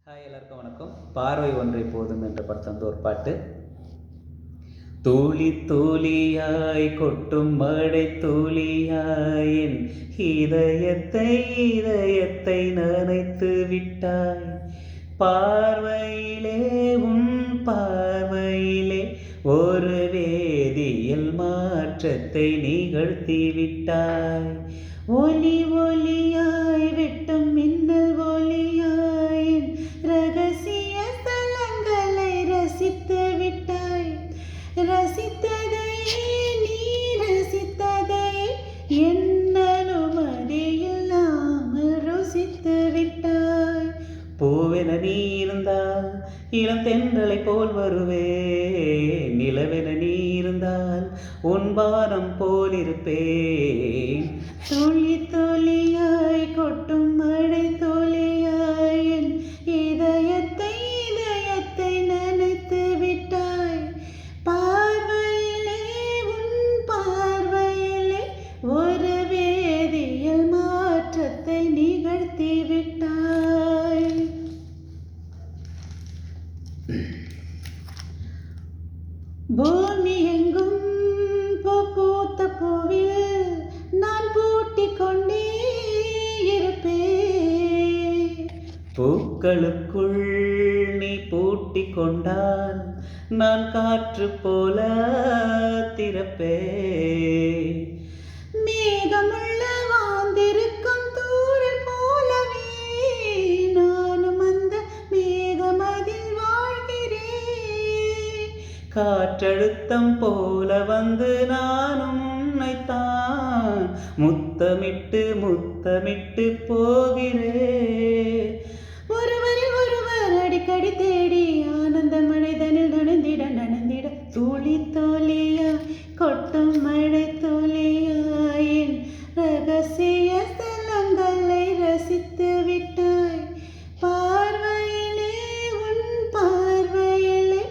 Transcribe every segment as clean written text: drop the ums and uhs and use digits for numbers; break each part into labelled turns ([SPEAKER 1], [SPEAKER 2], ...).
[SPEAKER 1] Hi, எல்லாருக்கும் வணக்கம். பார்வை ஒன்றை போதும் என்ற படத்தில் ஒரு பாட்டு. தூளி தூளியாய் கொட்டும் மழை தூளியாய் என் இதயத்தை நனைத்து விட்டாய். பார்வையிலே உன் பார்வையிலே ஒரு வேதியியல் மாற்றத்தை நிகழ்த்தி விட்டாய். ஒலி ஒலியாய் வெட்டும் மின்னல் ஒலியாய் ரகசிய ஸ்தலங்களை ரசித்து விட்டாய். ரசித்ததையே நீ ரசித்ததையே என் அனுமதியில்லாமல் ருசித்து விட்டாய். பூவென நீ இருந்தால் இளம் தென்றலை போல் வருவே, நிலவென நீ இருந்தால் உன் பாரம் போல் இருப்பேன். துளி துளியாய் கொட்டும் மழை துளியாய் என் இதயத்தை நனைத்து விட்டாய். பார்வையிலே உன் பார்வையிலே ஒரு வேதியியல் மாற்றத்தை நிகழ்த்தி விட்டாய். பூமி எங்கும் பூத்த பூவில் நான் பூட்டிக் கொண்டே இருப்பேன். பூக்களுக்குள் நீ பூட்டிக் கொண்டால் நான் காற்று போல திறப்பேன். மேகமுள்ள வாழ்ந்திருக்கும் தூரல் போலவே நானும் அந்த மேகமதில் வாழ்கிறேன். காற்றழுத்தம் போல வந்து நானும் உன்னைத்தான் முத்தமிட்டு முத்தமிட்டு போகிறேன். ஒருவரில் ஒருவர் அடிக்கடி தேடி ஆனந்த மழைதனில் நனைந்திட துளி தோழியாய் கொட்டும் மழை தோழியாயின் ரகசிய ஸ்தலங்களை ரசித்து விட்டாய். பார்வையிலே உன் பார்வையிலே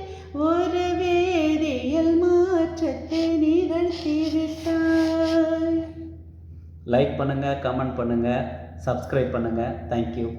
[SPEAKER 1] ஒரு வேதியியல் மாற்றத்தை நிகழ்த்தி விட்டாய். லைக் பண்ணுங்கள், கமெண்ட் பண்ணுங்கள், சப்ஸ்கிரைப் பண்ணுங்கள். தேங்க்யூ.